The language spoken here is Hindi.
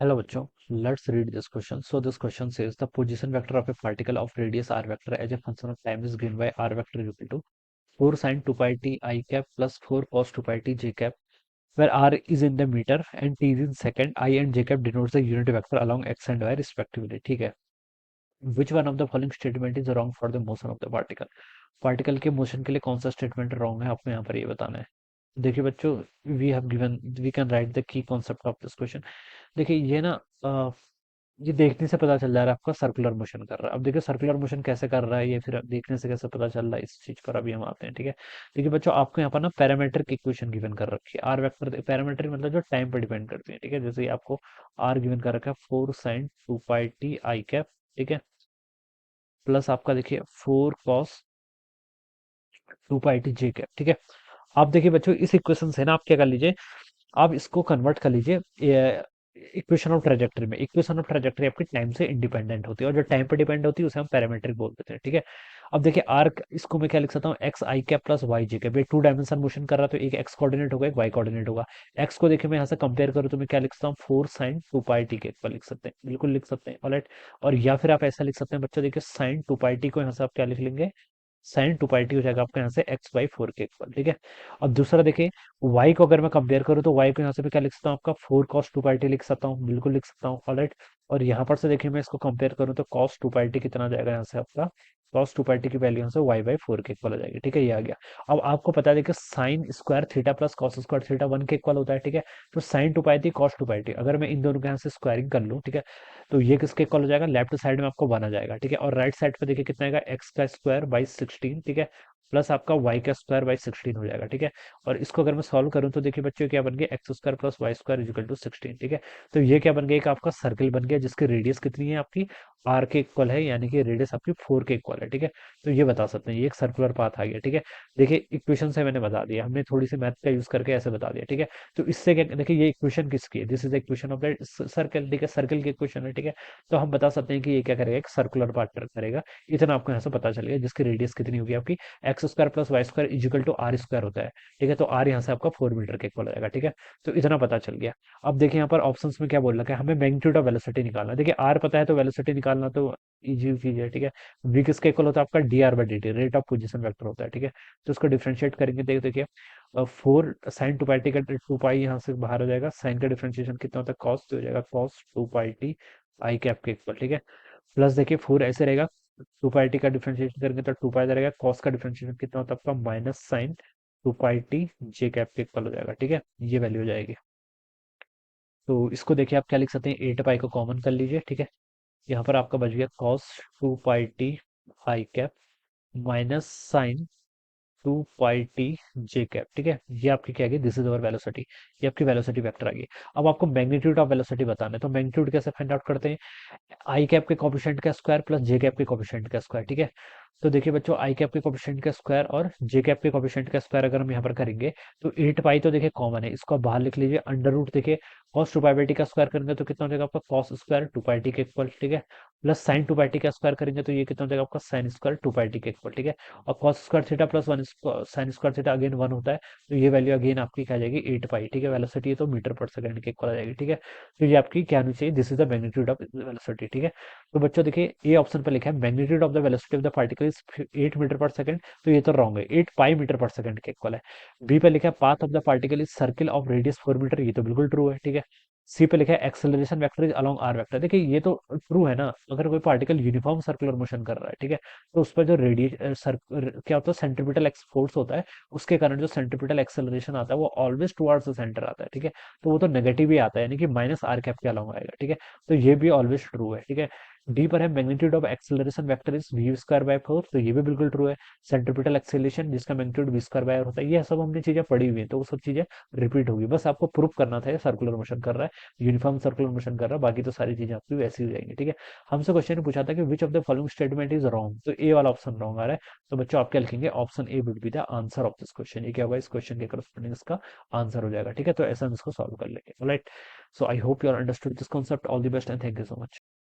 Hello bachcho, let's read this question. So this question says the position vector of a particle of radius r vector as a function of time is given by r vector equal to 4 sin 2 pi t I cap plus 4 cos 2 pi t j cap, where r is in the meter and t is in second. I and j cap denotes the unit vector along x and y respectively. ठीक है. Which one of the following statement is wrong for the motion of the particle? Particle के मोशन के लिए कौन सा स्टेटमेंट रॉन्ग है आपको यहाँ पर ये बताना है. देखिए बच्चों, we have given we can write the key concept of this question. देखिए ये ना ये देखने से पता चल जा रहा है आपका सर्कुलर मोशन कर रहा है. अब देखिए सर्कुलर मोशन कैसे कर रहा है ये फिर देखने से कैसे पता चल रहा है, इस चीज पर अभी हम आते हैं. ठीक है. देखिए बच्चों, आपको यहाँ पर ना पैरामीट्रिक इक्वेशन गिवन कर रखी है. आर वेक्टर पैरामीट्रिक मतलब जो टाइम पर डिपेंड करती है. ठीक है. जैसे आपको आर गिवन कर रखा है 4 sin 2 pi t I cap. ठीक है. प्लस आपका देखिए 4 cos 2 pi t J cap. ठीक है. आप देखिए बच्चों, इस इक्वेशन से ना आप क्या कर लीजिए, आप इसको कन्वर्ट कर लीजिए इक्वेशन ऑफ ट्रेजेक्टरी में. इक्वेशन ऑफ ट्रेजेक्टरी आपकी टाइम से इंडिपेंडेंट होती है और जो टाइम पे डिपेंड होती है उसे हम पैरामीट्रिक बोल देते हैं. ठीक है. अब देखिए आर्क, इसको मैं क्या लिख सकता हूँ, एक्स आई कैप प्लस वाई जे कैप. ये टू डायमेंशन मोशन कर रहा है तो एक एक्स कोऑर्डिनेट होगा, एक वाई कोऑर्डिनेट होगा. एक्स को देखिए मैं यहाँ से कंपेयर करूँ तो मैं क्या लिख सकता हूँ, 4 sin 2 pi t के इक्वल लिख सकते हैं, बिल्कुल लिख सकते हैं. ऑलराइट. और या फिर आप ऐसा लिख सकते हैं बच्चों, देखिए साइन 2 pi t को यहाँ से आप क्या लिख लेंगे, sin 2 pi t हो जाएगा आपका यहाँ से x/4 के इक्वल. ठीक है. अब दूसरा देखिए, y को अगर मैं कंपेयर करूँ तो y को यहाँ से मैं क्या लिख सकता हूँ, आपका 4 cos 2 pi t लिख सकता हूँ, बिल्कुल लिख सकता हूँ. ऑलराइट. और यहाँ पर से देखिए मैं इसको कंपेयर करूँ तो cos 2 pi t कितना आ जाएगा यहाँ से आपका, cos 2 pi t की वैल्यू यहाँ से y/4 के इक्वल हो जाएगी. ठीक है. ये आ गया. अब आपको पता है कि sine square theta plus cos square theta 1 के इक्वल होता है. ठीक है. तो sin 2 pi t cos 2 pi t अगर मैं इन दोनों के यहाँ से स्क्वायरिंग कर लूँ, ठीक है, तो ये किसके इक्वल हो जाएगा, लेफ्ट साइड में आपको 1 आ जाएगा. ठीक है. और राइट साइड पे देखिए कितना आएगा, एक्स का स्क्वायर बाई 16. ठीक है. प्लस आपका वाई का स्क्वायर बाई 16 हो जाएगा. ठीक है. और इसको अगर मैं सॉल्व करूं तो देखिए बच्चों क्या बन गया, X square plus Y square equal to 16. ठीक है. तो ये क्या बन गया, एक आपका सर्कल बन गया जिसकी रेडियस कितनी है आपकी, आर के इक्वल है, यानी कि रेडियस आपकी 4 के इक्वल है. ठीक है. तो ये बता सकते हैं, ये एक सर्कुलर पाथ आ गया. ठीक है. देखिए इक्वेशन से मैंने बता दिया, हमने थोड़ी सी मैथ का यूज करके ऐसे बता दिया. ठीक है. तो इससे क्या, देखिए ये इक्वेशन किसकी है, this is equation of that circle. ठीक है. सर्कल की इक्वेशन है. ठीक है. तो हम बता सकते हैं कि ये क्या करेगा, एक सर्कुलर पाथ करेगा. इतना आपको यहाँ से पता चल गया, जिसकी रेडियस कितनी होगी आपकी, X square plus Y square equal to R square होता है. ठीक है. तो आर यहाँ से आपका 4 मीटर के इक्वल हो जाएगा. ठीक है. तो इतना पता चल गया. अब देखिए यहाँ पर ऑप्शंस में क्या बोल रखा है, हमें मैग्नीट्यूड ऑफ वेलोसिटी निकालना है. देखिए आर पता है तो वेलोसिटी निकालना तो इजी चीज है. ठीक है. वी किसके इक्वल होता है आपका, D R by D T, rate of position vector होता है. ठीक है. तो उसको डिफ्रेंशिएट करेंगे, देखिए 4 sin 2 pi t का 2 पाई यहाँ से बाहर हो जाएगा. साइन का डिफ्रेंशिएशन कितना होता है, कॉस, तो हो जाएगा cos 2 pi t I cap के इक्वल. ठीक है. प्लस देखिए 4 ऐसे रहेगा, 2 pi t का डिफरेंशिएशन करेंगे तो 2 पाई रहेगा. कॉस का डिफरेंशिएशन कितना होता है आपका, -sin 2 pi t J cap के इक्वल हो जाएगा. ठीक है. ये वैल्यू हो जाएगी. तो इसको देखिए आप क्या लिख सकते हैं, 8 पाई को कॉमन कर लीजिए. ठीक है. यहाँ पर आपका बच गया cos 2 pi t I cap minus sin 2 pi t J cap. ठीक है. ये आपकी क्या आ गई, दिस इज अवर वेलोसिटी. ये आपकी वेलोसिटी वेक्टर आ गई. अब आपको मैग्नीट्यूड ऑफ वेलोसिटी बताना है, तो मैग्नीट्यूड कैसे फाइंड आउट करते हैं, आई कैप के कोफिशिएंट का स्क्वायर प्लस जे कैप के कोफिशिएंट का स्क्वायर. ठीक है. तो देखिए बच्चों, आई कैप के कोफिशिएंट का स्क्वायर और जे कैप के कोफिशिएंट का स्क्वायर अगर हम यहाँ पर करेंगे तो 8 पाई तो देखिए कॉमन है, इसको आप बाहर लिख लीजिए. अंडर रूट देखिए cos 2 pi का स्क्वायर करेंगे तो कितना हो जाएगा आपका, कॉस स्क्वायर 2 pi के इक्वल. ठीक है. प्लस sin 2 pi का स्क्वायर करेंगे तो ये कितना हो जाएगा आपका, साइन स्क्वायर 2 pi के इक्वल. ठीक है. और cos square theta plus one, sine square theta again 1 होता है. तो ये वैल्यू अगेन आपकी क्या आ जाएगी, 8 पाई. ठीक है. वेलोसिटी है तो मीटर पर सेकंड के इक्वल आ जाएगी. ठीक है. तो ये आपकी क्या होनी चाहिए, this is the magnitude of velocity. ठीक है. तो बच्चों देखिए ए ऑप्शन पर लिखा है magnitude of the velocity of the particle is 8 metre per second, तो ये तो रॉन्ग है, 8 पाई मीटर पर सेकंड के इक्वल है. बी पे लिखा है path of the particle is circle of radius 4 metre, ये तो बिल्कुल ट्रू है. ठीक है. सी पे लिखा है acceleration vector is along are vector. देखिए ये तो ट्रू है ना, अगर कोई पार्टिकल यूनिफॉर्म सर्कुलर मोशन कर रहा है, ठीक है, तो उस पर जो क्या होता है, सेंट्रीपिटल फोर्स होता है, उसके कारण जो सेंट्रीपिटल एक्सेलरेशन आता है वो ऑलवेज टुवर्ड्स द सेंटर आता है. ठीक है. तो वो तो नेगेटिव ही आता है, यानी कि माइनस आर कैप के अलोंग आएगा. ठीक है. तो ये भी ऑलवेज ट्रू है. ठीक है. डी पर है magnitude of acceleration vector is V square by 4, तो ये भी बिल्कुल ट्रू है. सेंट्रीपिटल एक्सेलरेशन जिसका मैग्नीट्यूड वी स्क्वायर बाय होता है, ये सब हमने चीजें पढ़ी हुई है, तो वो सब चीजें रिपीट होगी. बस आपको प्रूफ करना था ये सर्कुलर मोशन कर रहा है, यूनिफॉर्म सर्कुलर मोशन कर रहा है, बाकी तो सारी चीजें आपकी वैसी हो जाएंगी. ठीक है. हमसे क्वेश्चन ने पूछा था कि which of the following statement is wrong, तो ए वाला ऑप्शन रॉन्ग आ रहा है. तो बच्चों आप क्या लिखेंगे, option A would be the answer of this question. ये क्या होगा, इस क्वेश्चन के करस्पॉन्डिंग इसका आंसर हो जाएगा. ठीक है. तो ऐसा हम इसको सॉल्व कर लेंगे. Right. So I hope you are understood this concept. All the best and thank you so much.